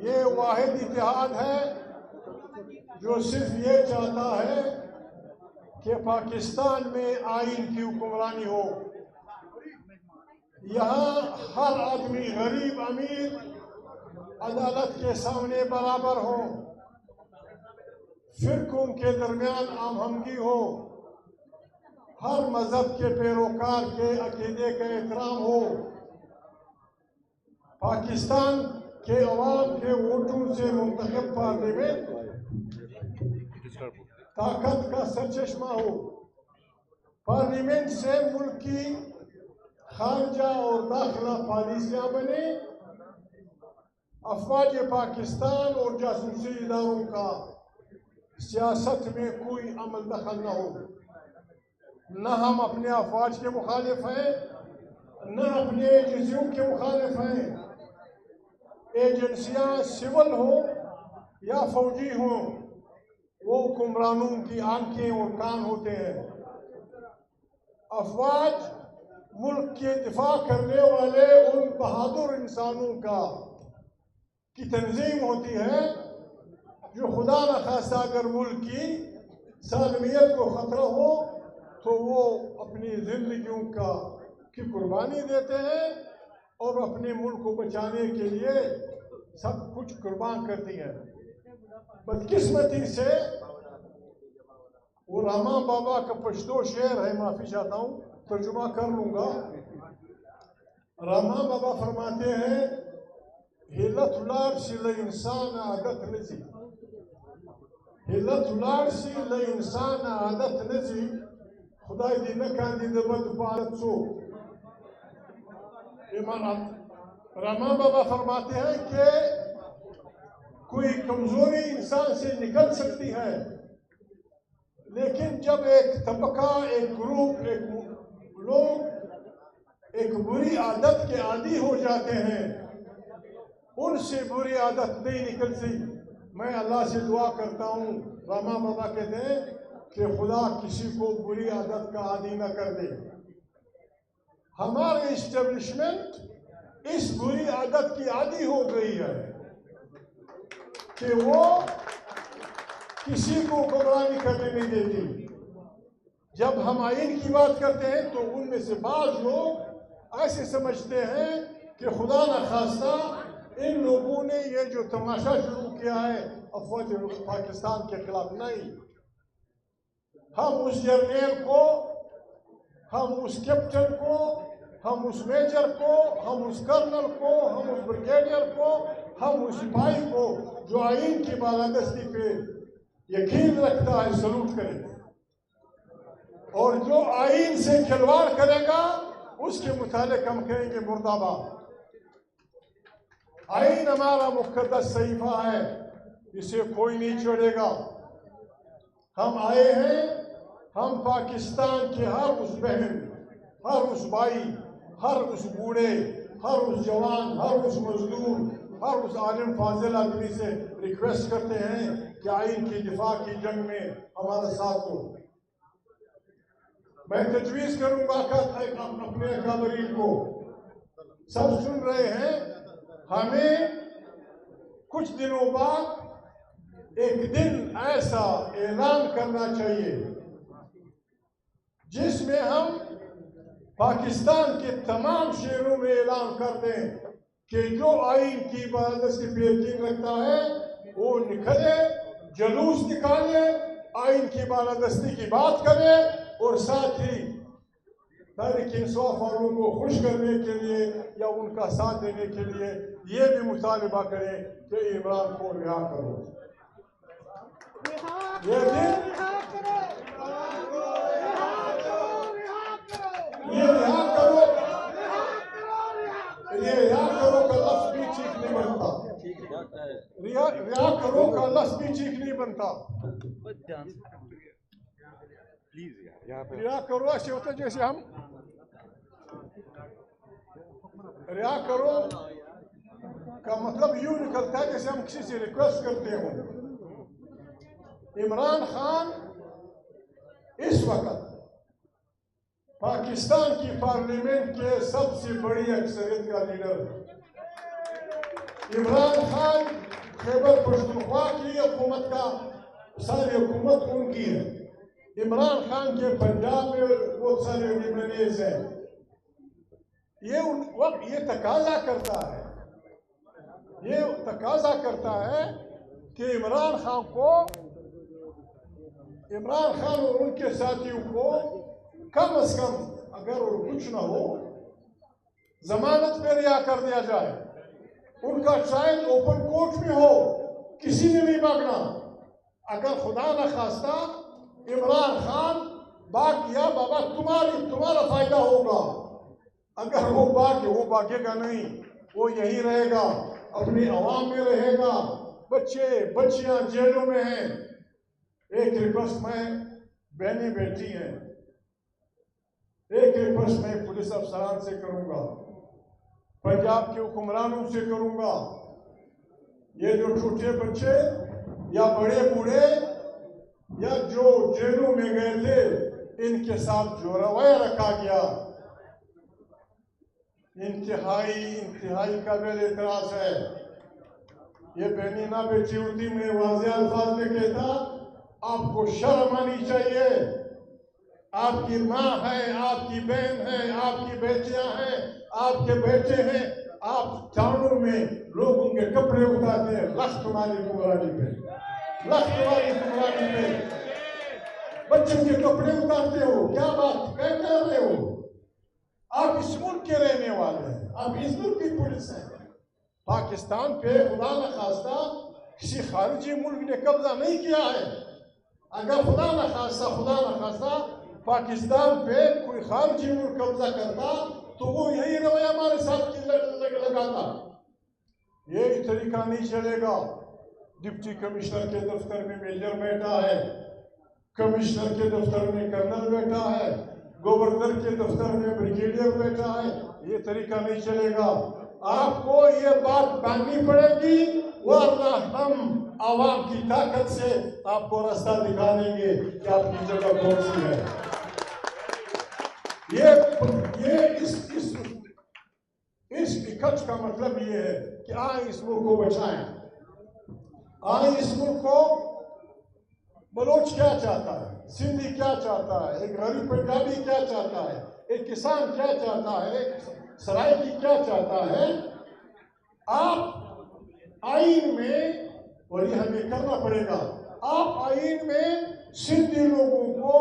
ये वाहिद इत्तेहाद है जो सिर्फ ये चाहता है कि पाकिस्तान में आइन की हुक्मरानी हो। यहाँ हर आदमी गरीब अमीर अदालत के सामने बराबर हो, फिरकों के दरमियान आमहंगी हो, हर मजहब के पैरोकार के अकीदे का एहतराम हो, पाकिस्तान के अवाम के वोटों से मुंतखब पार्लियामेंट ताकत का सरचश्मा हो, पार्लियामेंट से मुल्क की खारजा और दाखिला पॉलिसियां बने, अफवाज पाकिस्तान और जासूसी इदारों का सियासत में कोई अमल दखल न हो। न हम अपने अफवाज के मुखालिफ हैं, न अपने एजेंसियों के मुखालिफ हैं। एजेंसियां सिविल हो या फौजी हो, वो हुक्मरानों की आंखें और कान होते हैं। अफवाज मुल्क के दिफा करने वाले उन बहादुर इंसानों की तंजीम होती है जो खुदा न खास्ता अगर मुल्क की सालमियत को खतरा हो तो वो अपनी जिंदगियों की कुर्बानी देते हैं और अपने मुल्क को बचाने के लिए सब कुछ कुर्बान करती है। बदकिस्मती से वो रामा बाबा का पश्तो शेर है, माफी चाहता हूँ, तर्जुमा कर लूंगा। रामा बाबा फरमाते हैं, हिलतुलार सिल इंसान आदत नजी, हिलतुलार सिल इंसान आदत नजी, खुदा दी नकांदी दबद भारत सो। रामा बाबा फरमाते हैं कि कोई कमजोरी इंसान से निकल सकती है, लेकिन जब एक तबका, एक ग्रुप, एक लोग एक बुरी आदत के आदी हो जाते हैं, उनसे बुरी आदत नहीं निकलती। मैं अल्लाह से दुआ करता हूँ, रामा बाबा कहते हैं कि खुदा किसी को बुरी आदत का आदी न कर दे। हमारे इस्टेब्लिशमेंट इस बुरी आदत की आदी हो गई है कि वो किसी को गुमराही करने नहीं देती। जब हम आइन की बात करते हैं तो उनमें से बाज लोग ऐसे समझते हैं कि खुदा न खास्ता इन लोगों ने ये जो तमाशा शुरू किया है अफवाज पाकिस्तान के खिलाफ, नहीं। हम उस जर्नल को, हम उस कैप्टन को, हम उस मेजर को, हम उस कर्नल को, हम उस ब्रिगेडियर को, हम उस सिपाही को जो आइन की बालादस्ती पे यकीन रखता है, सलूट करेंगे। और जो आइन से खिलवाड़ करेगा उसके मुतालिक हम कहेंगे मुर्दाबाद। आइन हमारा मुकद्दस सहीफा है, इसे कोई नहीं छोड़ेगा। हम आए हैं, हम पाकिस्तान के हर उस बहन, हर उस भाई, हर उस बूढ़े, हर उस जवान, हर उस मजदूर, हर उस आलिम फाजिल आदमी से रिक्वेस्ट करते हैं कि आइन की दिफा की जंग में हमारा साथ दो। मैं तजवीज़ करूंगा अपने अकाबरीन को, सब सुन रहे हैं, हमें कुछ दिनों बाद एक दिन ऐसा ऐलान करना चाहिए जिसमें हम पाकिस्तान के तमाम शहरों में ऐलान कर दें कि जो आइन की बालादस्ती पे यकीन रखता है वो निकले, जुलूस निकाले, आइन की बालादस्ती की बात करे और साथ ही तहरीक इंसाफ वालों को खुश करने के लिए या उनका साथ देने के लिए ये भी मुतालबा करें कि इमरान को रिहा करो। ये रिहा करो का लफ्ज भी ठीक नहीं बनता। रिहा करो का लफ्ज भी ठीक नहीं बनता। रिहा करो ऐसे होता है जैसे हम रिहा करो का मतलब यूं निकलता है जैसे हम किसी से रिक्वेस्ट करते हो। इमरान खान इस वक्त पाकिस्तान की पार्लियामेंट के सबसे बड़ी अक्सरियत का लीडर है। इमरान खान खैबर पख्तूनख्वा की हुकूमत का सारी हुकूमत उनकी है। इमरान खान के पंजाब में बहुत सारे लिबरल्स हैं। ये उन वक्त ये तकाजा करता है कि इमरान खान और उनके साथियों को कम से कम अगर और कुछ ना हो जमानत पे रिहा कर दिया जाए। उनका ट्रायल ओपन कोर्ट में हो, किसी ने नहीं भागना। अगर खुदा न खास्ता इमरान खान भाग गया, बाबा तुम्हारा फायदा होगा। अगर वो भागेगा नहीं, वो यही रहेगा, अपनी आवाम में रहेगा। बच्चियां जेलों में हैं। एक रिक्वेस्ट मैं बहनें बैठी हैं, एक रिक्वेस्ट मैं पुलिस अफसरान से करूंगा, पंजाब के हुक्मरानों से करूंगा। ये जो छोटे बच्चे या बड़े बूढ़े या जो जेलों में गए थे, इनके साथ जो रवैया रखा गया इंतहाई काबिल एतराज है। ये बहनी ना बेटी होती, मैं वाज़ेह अल्फाज में कहता, आपको शर्म आनी चाहिए। आपकी माँ है, आपकी बहन है, आपकी बेटियां हैं, आपके बेटे हैं। आप टाउनों में लोगों के कपड़े उतारते हैं। लख तुम्हारी हुक्मरानी पे, लख तुम्हारी हुक्मरानी पे बच्चों के कपड़े उतारते हो। क्या बात क्या कर रहे हो? आप इस मुल्क के रहने वाले हैं, आप इस मुल्क की पुलिस हैं। पाकिस्तान पे खुदा न खास्ता किसी खारिजी मुल्क ने कब्जा नहीं किया है। अगर खुदा न खास्ता पाकिस्तान पे कोई खारिजी मुल्क कब्जा करता तो वो यही रवैया हमारे साथ लगाता। ये तरीका नहीं चलेगा। डिप्टी कमिश्नर के दफ्तर में मेजर बैठा है, कमिश्नर के दफ्तर में कर्नल बैठा है, गवर्नर के दफ्तर में ब्रिगेडियर बैठा है। ये तरीका नहीं चलेगा। आपको ये बात माननी पड़ेगी, वरना हम आवाम की ताकत से आपको रास्ता दिखा देंगे कि आपकी जगह कौन सी है। ये इस इकट्ठ का मतलब ये है कि आए इस मुल्क को बचाएं। आए इस मुल्क को। बलोच क्या चाहता है, सिंधी क्या चाहता है, एक गरीब पंजाबी क्या चाहता है, एक किसान क्या चाहता है, एक सराइकी क्या चाहता है। आप आईन में, और ये हमें करना पड़ेगा, आप आईन में सिंधी लोगों को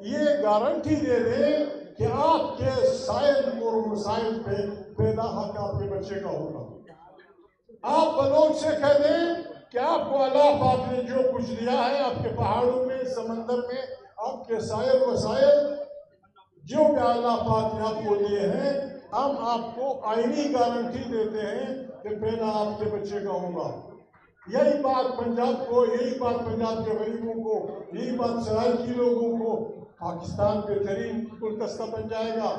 ये गारंटी दे दें कि आपके साइल और मसाइल पे पैदा हक आपके बच्चे का होगा। आप बलोच से कह दें कि आपको अल्लाह पाक ने जो कुछ दिया है, आपके पहाड़ों में, समंदर में, आपके साइल वसाइल जो भी अल्लाह पाक ने आपको दिए हैं, हम आपको आईनी गारंटी देते हैं कि पैदा आपके बच्चे का होगा। यही बात पंजाब को, यही बात पंजाब के गरीबों को, यही बात सराइकी लोगों को पाकिस्तान बेहतरीन गुलदस्ता बन जाएगा।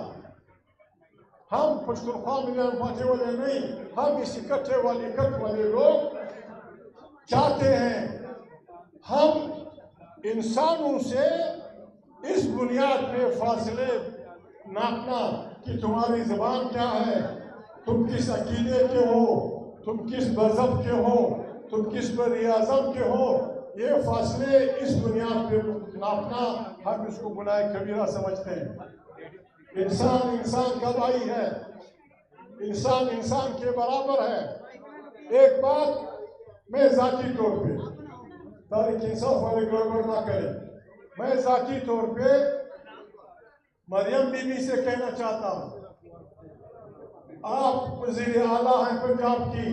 हम पख्तूनख्वा मिलियन बांटे वाले नहीं, हम इस इकट्ठ वाले लोग चाहते हैं। हम इंसानों से इस बुनियाद पे फासले नापना कि तुम्हारी जबान क्या है, तुम किस अकीदे के हो, तुम किस मजहब के हो, तुम किस बरियाज़म के हो, ये फासले इस बुनियाद पे नापना हम इसको गुनाह कबीरा समझते हैं। इंसान का भाई है, इंसान के बराबर है। एक बात मैं जाती तौर पे, तारीख इंसाफ वाले गड़बड़ ना करें, मैं जाती तौर पे मरियम बीबी से कहना चाहता हूं, आप वज़ीर आला हैं पंजाब की,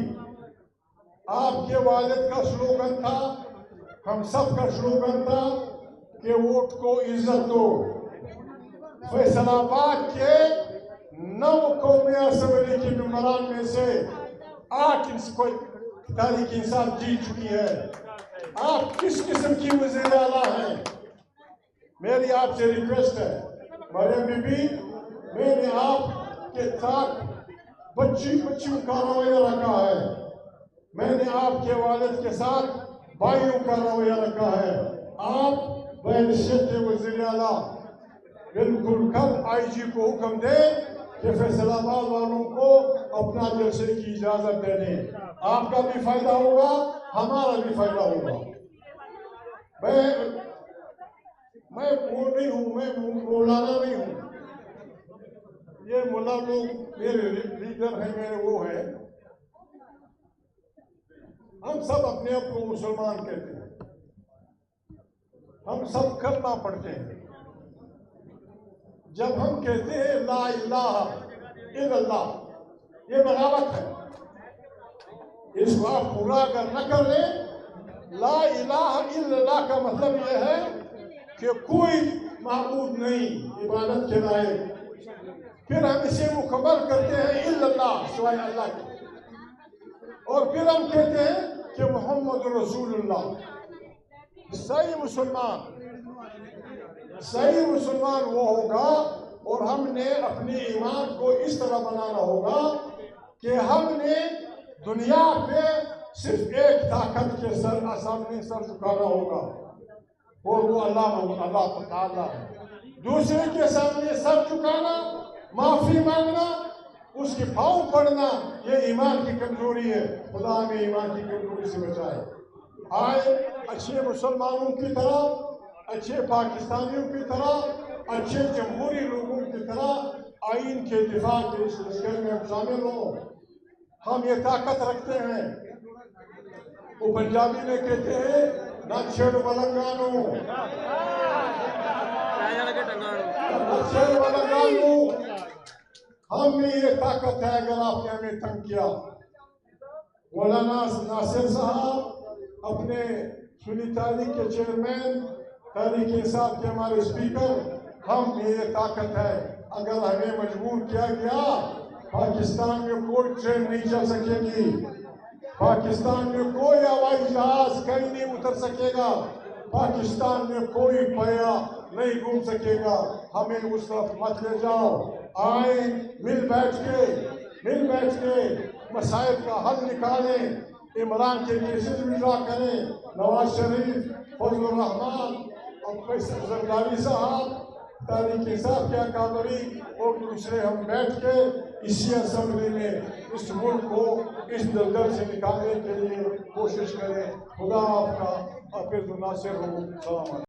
आपके वालिद का स्लोगन था, हम सब का स्लोगन था कि वोट को इज्जत दो। फैसलाबाद के 9 कौमी असेंबली के मेंबरान में से 8 इसको तारीख इंसाफ जीत चुकी है। आप किस किस्म की वज़ीर आला हैं? मेरी आपसे रिक्वेस्ट है मरियम बीबी, मैंने आपके साथ बच्चियों का रवैया रखा है, मैंने आपके वालिद के साथ भाइयों का रवैया रखा है। आप वज़ीर आला बिल्कुल कल IG को हुक्म दें कि फैसलाबाद वालों को अपना जलसे की इजाजत दे दें। आपका भी फायदा होगा, हमारा भी फायदा होगा। मैं वो नहीं हूँ, मैं मौलाना नहीं हूँ। ये मुल्ला लोग मेरे लीडर हैं, मेरे वो है। हम सब अपने आप को मुसलमान कहते हैं, हम सब कलमा पढ़ते हैं। जब हम कहते हैं ला इलाहा इल्लल्लाह, ये बगावत है। इसको आप पूरा अगर न कर लें, ला इलाहा इल्लल्लाह का मतलब यह है कि कोई माबूद नहीं इबादत के लायक। फिर हम इसे मुकम्मल करते हैं इल्लल्लाह, सिवाय अल्लाह के। और फिर हम कहते हैं कि मोहम्मद रसूलुल्लाह। सही मुसलमान वो होगा, और हमने अपने ईमान को इस तरह बनाना होगा कि हमने दुनिया पे सिर्फ एक ताकत के सामने सर झुकाना होगा, और वो अल्लाह ताला है। दूसरे के सामने सर झुकाना, माफी मांगना, उसके पाँव पड़ना, ये ईमान की कमजोरी है। खुदा हमें ईमान की कमजोरी से बचाए। आए अच्छे मुसलमानों की तरह, अच्छे पाकिस्तानियों की तरह, अच्छे जमहूरी लोगों की तरह आइन के दिफा के इस लश्कर में शामिल हो। हम ये ताकत रखते हैं। वो पंजाबी में कहते हैं ना छेड़ मलंगानो, हम में ये ताकत है। अगर आपने हमें तंग किया, मौलाना नासिर साहब अपने सुन्नी तारीख के चेयरमैन, तारीख इंसाफ के हमारे स्पीकर, हम में ये ताकत है। अगर हमें मजबूर किया गया, पाकिस्तान में कोई ट्रेन नहीं चल सकेगी, पाकिस्तान में कोई हवाई जहाज कहीं नहीं उतर सकेगा, पाकिस्तान में कोई पैया नहीं घूम सकेगा। हमें उस तरफ मत ले जाओ। आए मिल बैठ के मसाइल का हल निकालें, इमरान के केसेस विड्रॉ करें, नवाज शरीफ, फजलुर रहमान और जरदारी साहब, तारीख इंसाफ क्या कादरी और दूसरे हम बैठ के इसी असेंबली में इस मुल्क को इस दलदल से निकालने के लिए कोशिश करें। खुदा आपका हाफिज़ नासिर हो। सलाम।